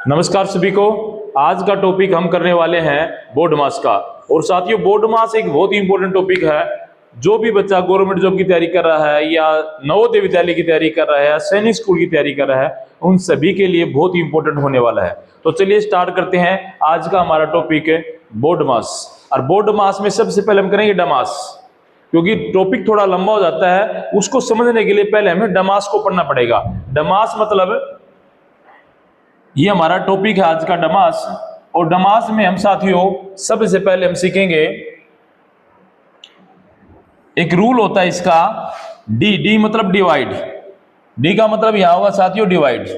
नमस्कार सभी को। आज का टॉपिक हम करने वाले हैं बोर्ड मास का। और साथियों, बोर्ड मास एक बहुत ही इंपॉर्टेंट टॉपिक है। जो भी बच्चा गवर्नमेंट जॉब की तैयारी कर रहा है या नवोदय विद्यालय की तैयारी कर रहा है या सैनिक स्कूल की तैयारी कर रहा है, उन सभी के लिए बहुत ही इंपॉर्टेंट होने वाला है। तो चलिए स्टार्ट करते हैं। आज का हमारा टॉपिक है बोर्ड मास। और बोर्ड मास में सबसे पहले हम करेंगे डमास, क्योंकि टॉपिक थोड़ा लंबा हो जाता है। उसको समझने के लिए पहले हमें डमास को पढ़ना पड़ेगा। डमास मतलब ये हमारा टॉपिक है आज का, डमास। और डमास में हम साथियों सबसे पहले हम सीखेंगे, एक रूल होता है इसका, डी। डी मतलब डिवाइड। डी का मतलब यहां होगा साथियों डिवाइड,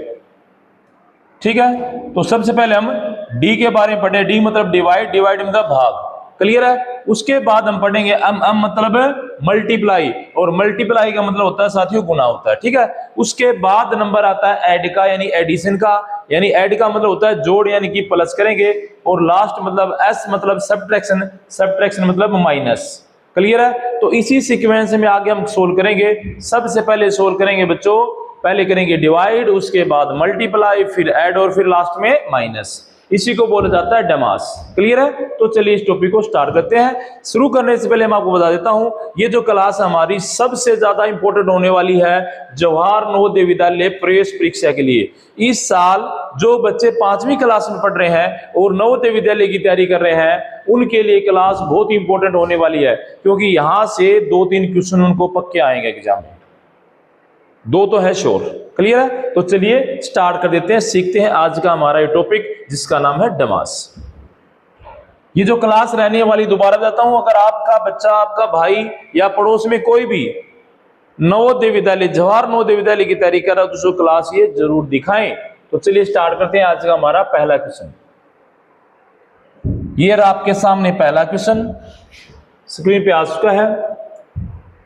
ठीक है। तो सबसे पहले हम डी के बारे में पढ़े। डी मतलब डिवाइड, डिवाइड मतलब भाग, क्लियर है। उसके बाद हम पढ़ेंगे एम मतलब मल्टीप्लाई, और मल्टीप्लाई का मतलब होता है साथियों गुना होता है, ठीक है। उसके बाद नंबर आता है ऐड का, यानी एडिशन का, यानी ऐड का मतलब होता है जोड़ यानी कि प्लस करेंगे। और लास्ट मतलब एस मतलब सब्ट्रैक्शन, सब्ट्रैक्शन मतलब माइनस, क्लियर है। तो इसी सीक्वेंस में आगे हम सोल्व करेंगे। सबसे पहले सोल्व करेंगे बच्चों, पहले करेंगे डिवाइड, उसके बाद मल्टीप्लाई, फिर ऐड और फिर लास्ट में माइनस। इसी को बोला जाता है डमास, क्लियर है। तो चलिए इस टॉपिक को स्टार्ट करते हैं। शुरू करने से पहले मैं आपको बता देता हूं, ये जो क्लास हमारी सबसे ज्यादा इंपॉर्टेंट होने वाली है जवाहर नवोदय विद्यालय प्रवेश परीक्षा के लिए। इस साल जो बच्चे 5वीं क्लास में पढ़ रहे हैं और नवोदय विद्यालय की तैयारी कर रहे हैं, उनके लिए क्लास बहुत ही इंपॉर्टेंट होने वाली है, क्योंकि यहां से 2-3 क्वेश्चन उनको पक्के आएंगे एग्जाम में, दो तो है श्योर, क्लियर है। तो चलिए स्टार्ट कर देते हैं, सीखते हैं आज का हमारा ये टॉपिक जिसका नाम है डमास। ये जो क्लास रहने वाली, दोबारा बताता हूं, अगर आपका बच्चा, आपका भाई या पड़ोस में कोई भी नवोदय विद्यालय, जवाहर नवोदय विद्यालय की तैयारी कर रहा है, तो उसको क्लास ये जरूर दिखाएं। तो चलिए स्टार्ट करते हैं आज का हमारा पहला क्वेश्चन। ये रहा आपके सामने पहला क्वेश्चन, स्क्रीन पे आ चुका है।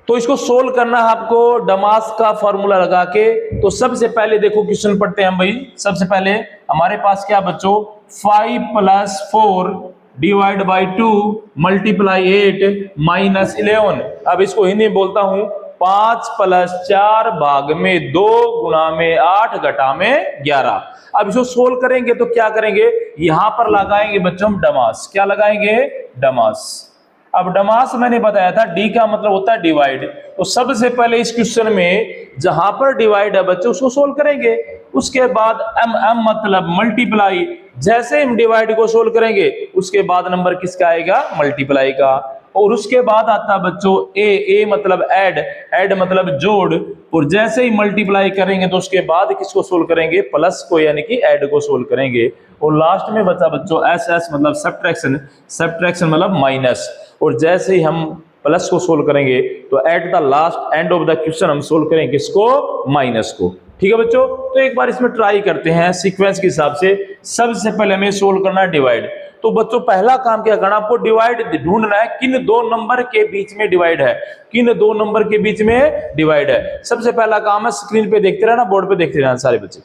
तो इसको सोल्व करना है आपको डमास का फॉर्मूला लगा के। तो सबसे पहले देखो क्वेश्चन पढ़ते हैं हम भाई। सबसे पहले हमारे पास क्या बच्चों, 5 + 4 डिवाइड बाई 2 मल्टीप्लाई 8 माइनस 11। अब इसको हिंदी में बोलता हूं, 5 + 4 भाग में 2 गुणा में 8 घटा में 11। अब इसको सोल्व करेंगे तो क्या करेंगे, यहां पर लगाएंगे बच्चों हम डमास। क्या लगाएंगे, डमास। अब डमास मैंने बताया था, डी का मतलब होता है डिवाइड। तो सबसे पहले इस क्वेश्चन में जहां पर डिवाइड है बच्चों उसको सोल्व करेंगे। उसके बाद एम मतलब मल्टीप्लाई। जैसे हम डिवाइड को सोल्व करेंगे उसके बाद नंबर किसका आएगा, मल्टीप्लाई का। और उसके बाद आता है बच्चों ए मतलब ऐड, ऐड मतलब जोड़। और जैसे ही मल्टीप्लाई करेंगे तो उसके बाद किसको सोल्व करेंगे, प्लस को, यानी कि ऐड को सोल्व करेंगे। और लास्ट में बचा बच्चों एस मतलब सब्ट्रैक्शन, सब्ट्रैक्शन मतलब माइनस। और जैसे ही हम प्लस को सोल्व करेंगे तो at the last end of the question हम सोल्व करेंगे किसको, माइनस को, ठीक है बच्चों। तो एक बार इसमें ट्राई करते हैं सीक्वेंस के हिसाब से। सबसे पहले हमें सोल्व करना है डिवाइड। तो बच्चों पहला काम क्या करना, आपको डिवाइड ढूंढना है, किन दो नंबर के बीच में डिवाइड है, किन दो नंबर के बीच में डिवाइड है। सबसे पहला काम है, स्क्रीन पे देखते रहना, बोर्ड पे देखते रहना सारे बच्चे।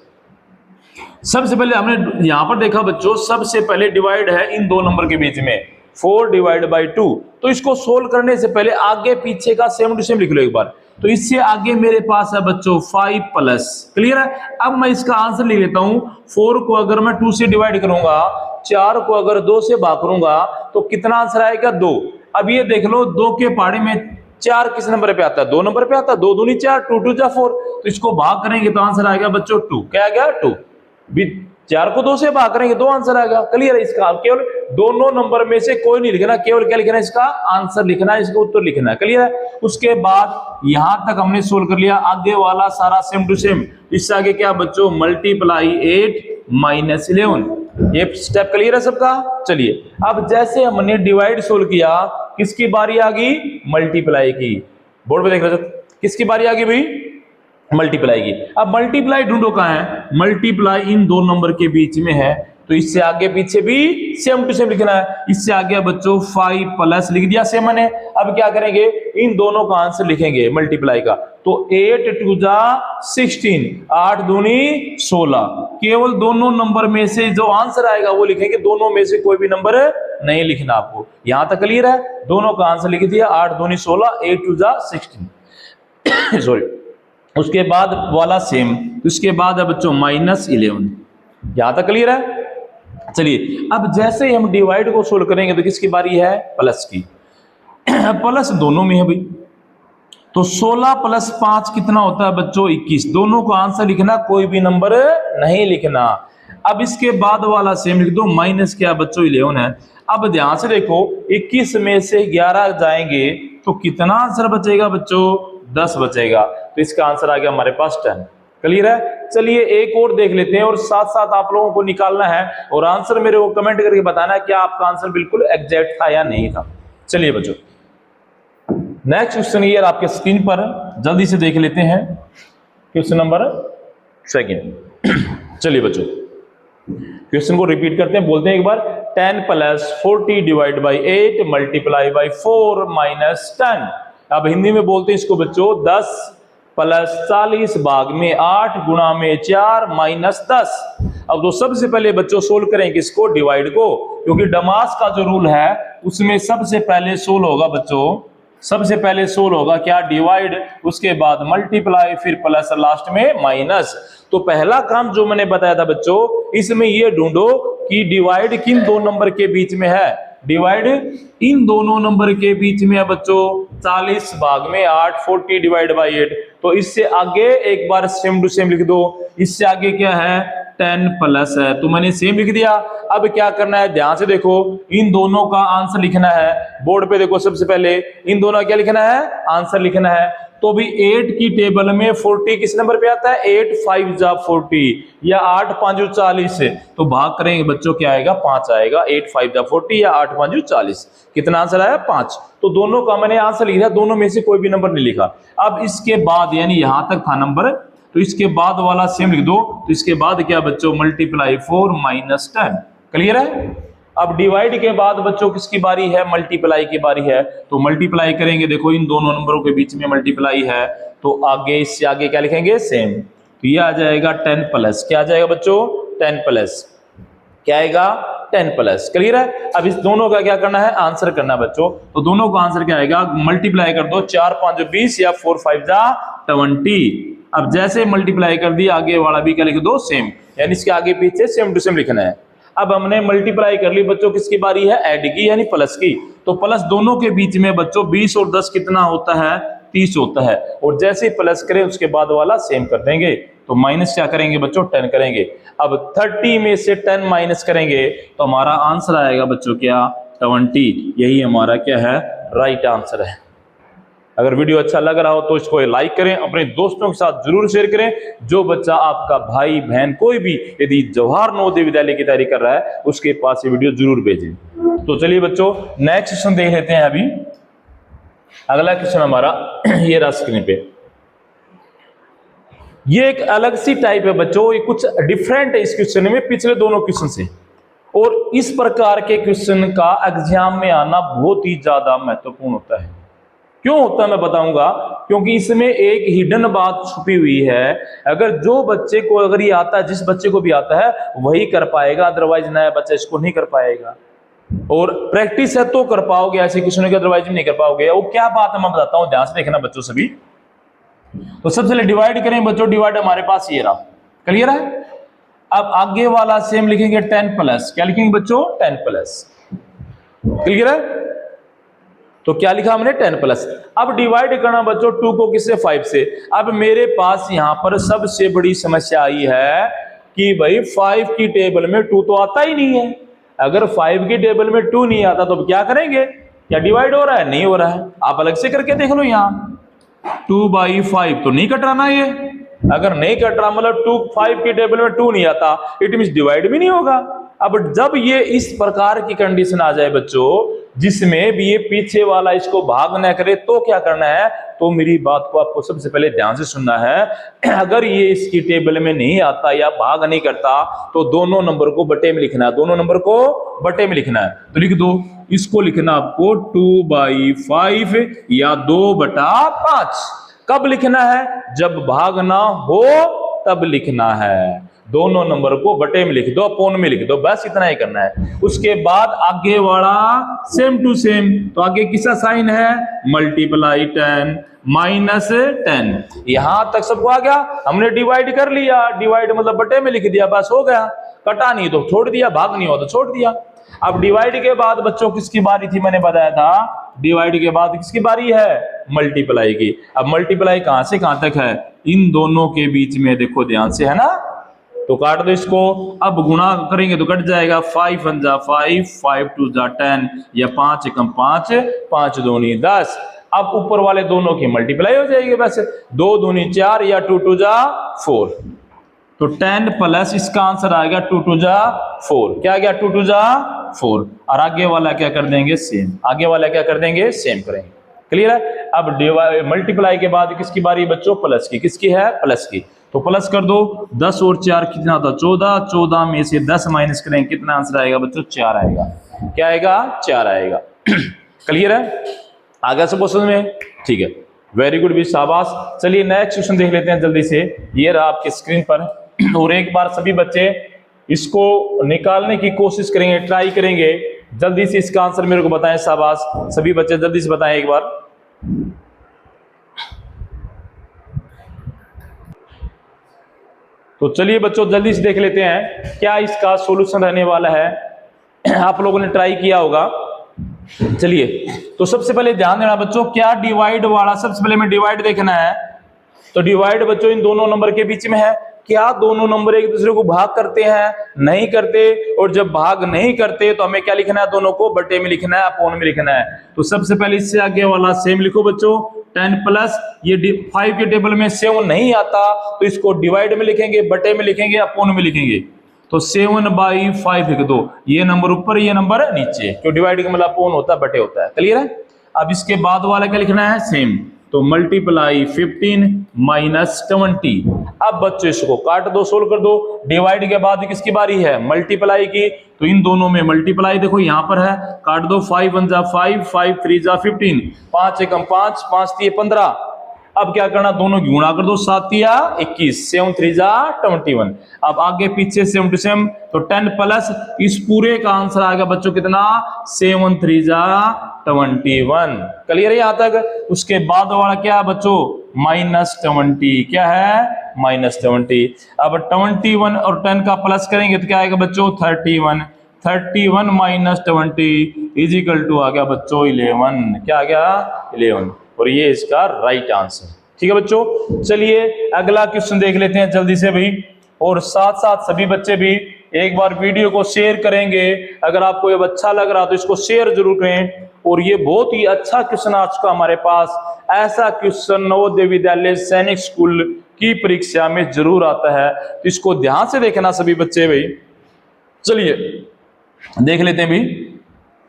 सबसे पहले हमने यहां पर देखा बच्चों, सबसे पहले डिवाइड है इन दो नंबर के बीच में, 4 डिवाइड बाई 2। तो इसको सोल्व करने से पहले आगे पीछे का सेम टू सेम लिख लो एक बार। तो इससे आगे मेरे पास है बच्चों 5 प्लस, क्लियर है। अब मैं इसका आंसर लिख लेता हूं। 4 को अगर मैं 2 से डिवाइड करूंगा, 4 को अगर 2 से भाग करूंगा तो कितना आंसर आएगा, 2। अब ये देख लो, 2 के पहाड़े में 4 किस नंबर पे आता है, 2 नंबर पे आता है। 2 दूनी 4, 2 2 जा 4। तो इसको भाग करेंगे तो आंसर आएगा बच्चों 2। क्या आ गया, 2। 4 को 2 से भाग करेंगे 2 आंसर आएगा, क्लियर है। इसका केवल दोनों नंबर में से कोई नहीं लिखना, केवल क्या लिखना है, इसका आंसर लिखना है, इसका उत्तर लिखना है, क्लियर है। उसके बाद यहां तक हमने सोल्व कर लिया, आगे वाला सारा सेम टू सेम। इससे आगे क्या बच्चों, मल्टीप्लाई 8 माइनस 11। ये स्टेप क्लियर है सबका। चलिए अब जैसे हमने डिवाइड सोल्व किया, किसकी बारी आ गई, मल्टीप्लाई की। बोर्ड पे देख रहे हो, किसकी बारी आ गई भाई, मल्टीप्लाई की। अब मल्टीप्लाई ढूंढो कहां है, मल्टीप्लाई इन दो नंबर के बीच में है। तो इससे आगे पीछे भी सेम टू सेम लिखना है। इससे आगे बच्चों 5 प्लस लिख दिया सेम मैंने। अब क्या करेंगे, इन दोनों का आंसर लिखेंगे मल्टीप्लाई का। तो 8 2 जा 16, 8 दूनी 16। केवल दोनों नंबर में से जो आंसर आएगा वो लिखेंगे, दोनों में से कोई भी नंबर नहीं लिखना आपको। यहां तक क्लियर है, दोनों का आंसर लिख दिया, 8 दूनी 16, 8 2 जा 16 सॉरी। उसके बाद वाला सेम, उसके बाद है बच्चों -11। यहां तक क्लियर है। चलिए अब जैसे ही हम डिवाइड को सोल्व करेंगे तो किसकी बारी है, प्लस की। प्लस दोनों में है भाई, तो 16 प्लस 5 कितना होता है बच्चों, 21। दोनों को आंसर लिखना, कोई भी नंबर नहीं लिखना। अब इसके बाद वाला सेम लिख दो, माइनस क्या बच्चों 11 है। अब ध्यान से देखो, 21 में से 11 जाएंगे तो कितना आंसर बचेगा बच्चों, 10 बचेगा। तो इसका आंसर आ गया हमारे पास 10। क्लियर है। चलिए एक और देख लेते हैं, और साथ साथ आप लोगों को निकालना है और आंसर मेरे को कमेंट करके बताना है कि आपका आंसर बिल्कुल एग्जैक्ट था या नहीं था। चलिए बच्चों नेक्स्ट क्वेश्चन ये आपके स्क्रीन पर जल्दी से देख लेते हैं, क्वेश्चन नंबर 2। चलिए बच्चों क्वेश्चन को रिपीट करते हैं, बोलते हैं एक बार। 10 plus 40 divide by 8 multiply by 4 minus 10। अब हिंदी में बोलते हैं इसको बच्चों, 10 प्लस 40 भाग में 8 गुणा में 4 माइनस 10। अब तो सबसे पहले बच्चों सोल्व करें किसको, डिवाइड को, क्योंकि डमास का जो रूल है उसमें सबसे पहले सोल्व होगा बच्चों, सबसे पहले सोल्व होगा क्या, डिवाइड, उसके बाद मल्टीप्लाई, फिर प्लस, लास्ट में माइनस। तो पहला काम जो मैंने बताया था बच्चों, इसमें ये ढूंढो कि डिवाइड किन दो नंबर के बीच में है। डिवाइड इन दोनों नंबर के बीच में है बच्चों, 40 भाग में 8, 40 डिवाइड बाई 8। तो इससे आगे एक बार सेम टू सेम लिख दो, इससे आगे क्या है, 10 प्लस है, तो मैंने सेम लिख दिया। अब क्या करना है, ध्यान से देखो, इन दोनों का आंसर लिखना है। बोर्ड पे देखो, सबसे पहले इन दोनों का क्या लिखना है, आंसर लिखना है। तो भी 8 की टेबल में 40 किस नंबर पे आता है, 8 5 जा 40 या 8 5 40। तो भाग करेंगे बच्चों क्या आएगा, 5 आएगा। 8 5 जा 40 या 8 5 40, कितना आंसर आया, 5। तो दोनों का मैंने आंसर लिख दिया, दोनों में से कोई भी नंबर नहीं लिखा। अब इसके बाद यानी यहां तक था नंबर, तो इसके बाद वाला सेम लिख दो। तो इसके बाद क्या बच्चों, मल्टीप्लाई 4 माइनस 10। क्लियर है। अब डिवाइड के बाद बच्चों किसकी बारी है, मल्टीप्लाई की बारी है। तो मल्टीप्लाई करेंगे, देखो इन दोनों नंबरों के बीच में मल्टीप्लाई है, तो आगे इससे आगे क्या लिखेंगे, सेम। तो ये आ जाएगा 10 प्लस, क्या आ जाएगा बच्चों, 10 प्लस, क्या आएगा, 10 प्लस। क्लियर है। अब इस दोनों का क्या करना है, आंसर करना है बच्चों। तो दोनों का आंसर क्या आएगा, मल्टीप्लाई कर दो, 4 5 20 या 4 5 जा 20। अब जैसे मल्टीप्लाई कर दिया, आगे वाला भी क्या लिख दो, सेम, यानी इसके आगे पीछे सेम टू सेम लिखना है। अब हमने मल्टीप्लाई कर ली बच्चों, किसकी बारी है, ऐड की यानी प्लस की। तो प्लस दोनों के बीच में बच्चों 20 और 10 कितना होता है, 30 होता है। और जैसे ही प्लस करें उसके बाद वाला सेम कर देंगे। तो माइनस क्या करेंगे बच्चों, 10 करेंगे। अब 30 में से 10 माइनस करेंगे तो हमारा आंसर आएगा बच्चों क्या, 20। यही हमारा क्या है, राइट आंसर है। अगर वीडियो अच्छा लग रहा हो तो इसको लाइक करें, अपने दोस्तों के साथ जरूर शेयर करें। जो बच्चा आपका भाई बहन कोई भी यदि जवाहर नवोदय विद्यालय की तैयारी कर रहा है उसके पास ये वीडियो जरूर भेजें। तो चलिए बच्चों नेक्स्ट क्वेश्चन देख लेते हैं। अभी अगला क्वेश्चन हमारा ये रहा स्क्रीन पे। ये एक अलग सी टाइप है बच्चों, ये कुछ डिफरेंट है इस क्वेश्चन में पिछले दोनों क्वेश्चन से। और इस प्रकार के क्वेश्चन का एग्जाम में आना बहुत ही ज्यादा महत्वपूर्ण होता है। क्यों होता है मैं बताऊंगा, क्योंकि इसमें एक हिडन बात छुपी हुई है। अगर जो बच्चे को अगर ये आता है, जिस बच्चे को भी आता है वही कर पाएगा, अदरवाइज नया बच्चा इसको नहीं कर पाएगा। और प्रैक्टिस है तो कर पाओगे, ऐसे क्वेश्चन के अदरवाइज नहीं कर पाओगे। वो क्या बात है मैं बताता हूं, ध्यान से देखना बच्चों सभी। तो सबसे पहले डिवाइड करें बच्चों, डिवाइड हमारे पास ये रहा, क्लियर है। अब आगे वाला सेम लिखेंगे 10 प्लस, क्या लिखेंगे बच्चों, 10 प्लस, क्लियर है। तो क्या लिखा हमने, 10 प्लस। अब डिवाइड करना बच्चों 2 को किससे, 5 से। अब मेरे पास यहां पर सबसे बड़ी समस्या आई है कि भाई 5 की टेबल में 2 तो आता ही नहीं है। अगर 5 की टेबल में 2 नहीं आता तो क्या करेंगे, क्या डिवाइड हो रहा है, नहीं हो रहा है। आप अलग से करके देख लो, यहां 2/5 तो नहीं कट रहा ना ये। अगर नहीं कट रहा मतलब 5 की टेबल में 2 नहीं आता, इट मींस डिवाइड भी नहीं होगा। अब जब ये इस प्रकार की कंडीशन आ जाए बच्चों जिसमें भी ये पीछे वाला इसको भाग न करे, तो क्या करना है, तो मेरी बात को आपको सबसे पहले ध्यान से सुनना है। अगर ये इसकी टेबल में नहीं आता या भाग नहीं करता तो दोनों नंबर को बटे में लिखना है, दोनों नंबर को बटे में लिखना है। तो लिख दो, इसको लिखना आपको 2/5 या 2/5। कब लिखना है, जब भागना हो तब लिखना है। दोनों नंबर को बटे में लिख दो, अपोन में लिख दो, बस इतना ही करना है। उसके बाद आगे वाला सेम टू सेम। तो आगे किसका साइन है, मल्टीप्लाई 10 माइनस 10। यहां तक सबको आ गया, हमने डिवाइड कर लिया, डिवाइड मतलब बटे में लिख दिया, बस हो गया। कटा नहीं तो छोड़ दिया, भाग नहीं हुआ तो छोड़ दिया। अब डिवाइड के बाद बच्चों किसकी बारी थी, मैंने बताया था डिवाइड के बाद किसकी बारी है, मल्टीप्लाई की। अब मल्टीप्लाई कहां से कहां तक है, इन दोनों के बीच में देखो ध्यान से, है ना, तो काट दो इसको। अब गुणा करेंगे तो कट जाएगा, 5 1 जा 5, 5 2 जा 10, या 5 एकम 5, 5 दूनी 10। अब ऊपर वाले दोनों की मल्टीप्लाई हो जाएगी, बस 2 दूनी 4 या 2 2 जा 4, तो 10 प्लस इसका आंसर आएगा 2 2 जा 4। क्या आ गया, 2 2 जा 4। और आगे वाला क्या कर देंगे, सेम, आगे वाला क्या कर देंगे, सेम करेंगे। क्लियर है। अब मल्टीप्लाई के बाद किसकी बारी बच्चों, प्लस की। किसकी है, प्लस की। तो प्लस कर दो, 10 और 4 कितना होता, 14, 14 में से 10 माइनस करेंगे, कितना आंसर आएगा बच्चों, 4 आएगा। क्या आएगा, 4 आएगा। क्लियर है, आगे से क्वेश्चन में, ठीक है, वेरी गुड भी, शाबाश। चलिए नेक्स्ट क्वेश्चन देख लेते हैं जल्दी से, ये रहा आपके स्क्रीन पर। और एक बार सभी बच्चे इसको निकालने की कोशिश करेंगे, ट्राई करेंगे, जल्दी से इसका आंसर मेरे को बताएं, शाबाश सभी बच्चे जल्दी से बताएं एक बार। तो चलिए बच्चों जल्दी से देख लेते हैं क्या इसका सॉल्यूशन रहने वाला है। आप लोगों ने ट्राई किया होगा। चलिए, तो सबसे पहले ध्यान देना बच्चों, क्या डिवाइड वाला, सबसे पहले में डिवाइड देखना है। तो डिवाइड बच्चों इन दोनों नंबर के बीच में है। क्या दोनों नंबर एक दूसरे को भाग करते हैं, नहीं करते। और जब भाग नहीं करते तो हमें क्या लिखना है, दोनों को बटे में लिखना है, अपोन में लिखना है। तो सबसे पहले इससे आगे वाला सेम लिखो बच्चों, 10 प्लस, ये 5 के टेबल में 7 नहीं आता तो इसको डिवाइड में लिखेंगे, बटे में लिखेंगे, अपोन में लिखेंगे। तो 7/5 लिख दो, ये नंबर ऊपर, ये नंबर नीचे, क्यों डिवाइड का मतलब अपोन होता है, बटे होता है। क्लियर है। अब इसके बाद वाला क्या लिखना है, सेम। तो मल्टीप्लाई 15 माइनस 20। अब बच्चों इसको काट दो, सोल्व कर दो। डिवाइड के बाद किसकी बारी है, मल्टीप्लाई की। तो इन दोनों में मल्टीप्लाई देखो यहां पर है, काट दो, 5 1 जा 5, 5 3 जा 15, 5 एकम 5, 5 3 15। अब क्या करना, दोनों की गुणा कर दो, 7 या 21, 7 3 जा 21। अब आगे पीछे सेम टू सेम, तो 10 प्लस, इस पूरे का आंसर आएगा बच्चों कितना, 7 3 जा 21। क्लियर है यहां तक। उसके बाद वाला क्या है बच्चों, -20। क्या है, -20। अब 21 और 10 का प्लस करेंगे तो क्या आएगा बच्चों, 31। 31 माइनस 20 इज इक्वल टू आ गया बच्चों 11। क्या आ गया, 11। और ये इसका राइट आंसर। ठीक है बच्चों, चलिए अगला क्वेश्चन देख लेते हैं जल्दी से भाई। और साथ साथ सभी बच्चे भी एक बार वीडियो को शेयर करेंगे। अगर आपको ये अच्छा लग रहा तो इसको शेयर जरूर करें। और ये बहुत ही अच्छा क्वेश्चन आ चुका हमारे पास। ऐसा क्वेश्चन नवोदय विद्यालय सैनिक स्कूल की परीक्षा में जरूर आता है, तो इसको ध्यान से देखना सभी बच्चे भाई। चलिए देख लेते हैं भाई।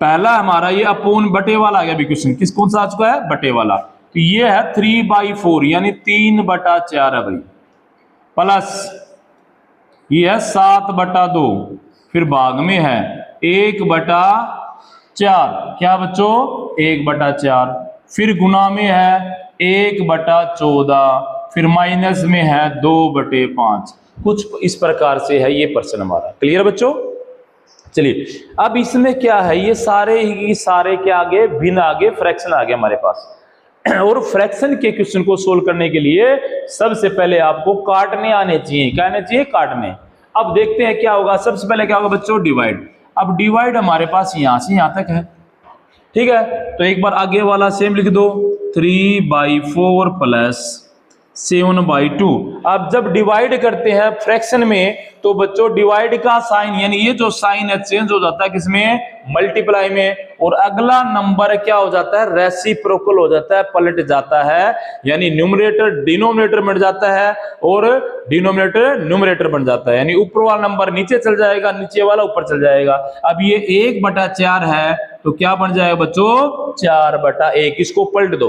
पहला हमारा ये अपोन बटे वाला आ गया भी क्वेश्चन, किस कौन सा आ चुका है, बटे वाला। तो ये है 3/4 यानी 3/4 है भाई, प्लस ये है 7/2, फिर भाग में है 1/4। क्या बच्चों, 1/4, फिर गुना में है 1/14, फिर माइनस में है 2/5। कुछ इस प्रकार से है ये प्रश्न हमारा। क्लियर बच्चों। चलिए अब इसमें क्या है, ये सारे ही सारे क्या आगे, भिन्न आगे फ्रैक्शन आ गया हमारे पास। और फ्रैक्शन के क्वेश्चन को सोल्व करने के लिए सबसे पहले आपको काटने आने चाहिए। क्या आने चाहिए, काटने। अब देखते हैं क्या होगा। सबसे पहले क्या होगा बच्चों, डिवाइड। अब डिवाइड हमारे पास यहां से यहां तक है, ठीक है। तो एक बार आगे वाला सेम लिख दो, 3/4 प्लस 7/2। अब जब डिवाइड करते हैं फ्रैक्शन में तो बच्चों डिवाइड का साइन, यानी ये जो साइन है चेंज हो जाता है किसमें, मल्टीप्लाई में। और अगला नंबर क्या हो जाता है, रेसिप्रोकल हो जाता है, पलट जाता है। यानी न्यूमरेटर डिनोमिनेटर बन जाता है और डिनोमिनेटर न्यूमरेटर बन जाता है। यानी ऊपर वाला नंबर नीचे चल जाएगा, नीचे वाला ऊपर चल जाएगा। अब ये 1/4 है तो क्या बन जाएगा बच्चों, 4/1। इसको पलट दो,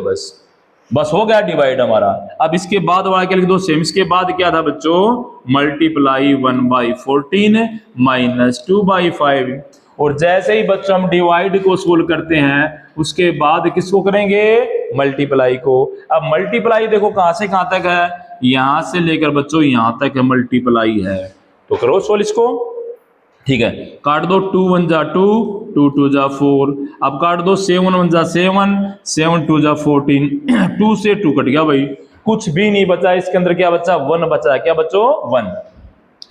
बस हो गया डिवाइड हमारा। अब इसके बाद वाला क्या लिख दो, सेम। इसके बाद क्या था बच्चों, मल्टीप्लाई 1/14 माइनस 2/5। और जैसे ही बच्चों हम डिवाइड को सोल्व करते हैं उसके बाद किसको करेंगे, मल्टीप्लाई को। अब मल्टीप्लाई देखो कहां से कहां तक है, यहां से लेकर बच्चों यहां तक है मल्टीप्लाई है। तो करो सोल्व इसको, ठीक है। काट दो, 2 1 जा 2, 2 2 जा 4। अब काट दो, 7 1 जा 7, 7 2 जा 14। 2 से 2 कट गया भाई, कुछ भी नहीं बचा इसके अंदर। क्या बचा, 1 बचा। क्या बच्चों, 1।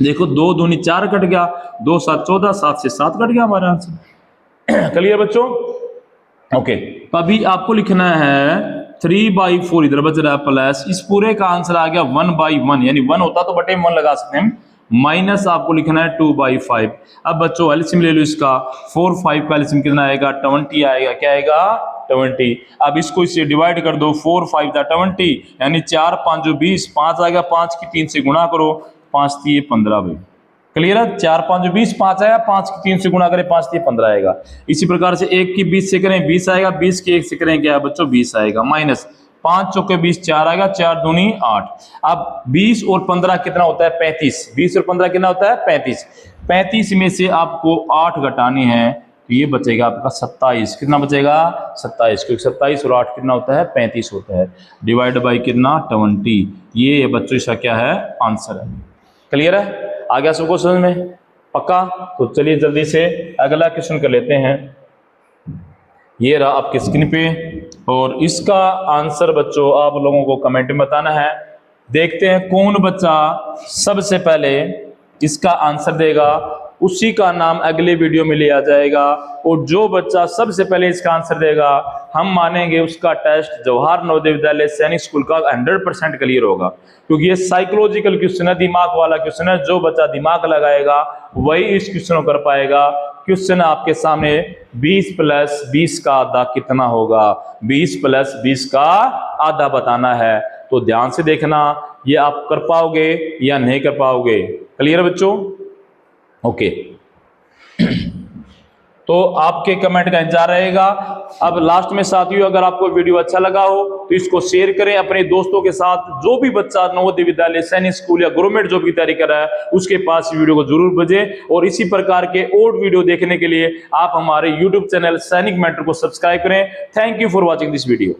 देखो 2 दूनी 4 कट गया, 2 7 14, 7 से 7 कट गया हमारा आंसर। क्लियर बच्चों? ओके, तो अभी आपको लिखना है 3/4 इधर बच रहा है प्लस, इस पूरे का आंसर आ गया 1/1, यानी 1 होता तो बटे में 1 लगा सकते हैं, माइनस आपको लिखना है 2/5। अब बच्चों एलसीएम ले लो इसका, 4 5 का एलसीएम कितना आएगा? 20 आएगा। क्या आएगा? 20। अब इसको इससे डिवाइड कर दो, 4 5 20, यानी 4 5 जो 20, 5 आ गया, 5 की 3 से गुणा करो, 5 3 15 भाई। क्लियर है? 4 5 20, 5 आया, 5 की 3 से गुणा करें, 5 3 15 आएगा। इसी प्रकार से 1 की 20 से करें 20 आएगा, 20 की 1 से करें क्या है बच्चों? 20 आएगा, माइनस 5 चौके 20, 4 आएगा, 4 दूनी 8। अब 20 और 15 कितना होता है? 35। 20 और 15 कितना होता है? 35। 35 में से आपको 8 घटानी है, तो ये बचेगा आपका 27। कितना बचेगा? 27, क्योंकि 27 और 8 कितना होता है? 35 होता है। डिवाइड बाई कितना? 20। ये बच्चों इसका क्या है? आंसर है। क्लियर है? आ गया सबको समझ में? पक्का? तो चलिए जल्दी से अगला क्वेश्चन कर लेते हैं। ये रहा आपके स्क्रीन पे, और इसका आंसर बच्चों आप लोगों को कमेंट में बताना है। देखते हैं कौन बच्चा सबसे पहले इसका आंसर देगा, उसी का नाम अगले वीडियो में लिया जाएगा। और जो बच्चा सबसे पहले इसका आंसर देगा, हम मानेंगे उसका टेस्ट जवाहर नवोदय विद्यालय सैनिक स्कूल का 100% क्लियर होगा, क्योंकि ये साइकोलॉजिकल क्वेश्चन है, दिमाग वाला क्वेश्चन है। जो बच्चा दिमाग लगाएगा वही इस क्वेश्चन को कर पाएगा। क्वेश्चन आपके सामने 20 + 20 का आधा कितना होगा? 20 + 20 का आधा बताना है। तो ध्यान से देखना, ये आप कर पाओगे या नहीं कर पाओगे। क्लियर बच्चों? ओके। तो आपके कमेंट का इंतजार रहेगा। अब लास्ट में साथियों, अगर आपको वीडियो अच्छा लगा हो तो इसको शेयर करें अपने दोस्तों के साथ। जो भी बच्चा नवोदय विद्यालय सैनिक स्कूल या गवर्नमेंट जॉब की तैयारी कर रहा है, उसके पास वीडियो को जरूर भेजें। और इसी प्रकार के और वीडियो देखने के लिए आप हमारे यूट्यूब चैनल सैनिक मेंटर को सब्सक्राइब करें। Thank you for watching this video.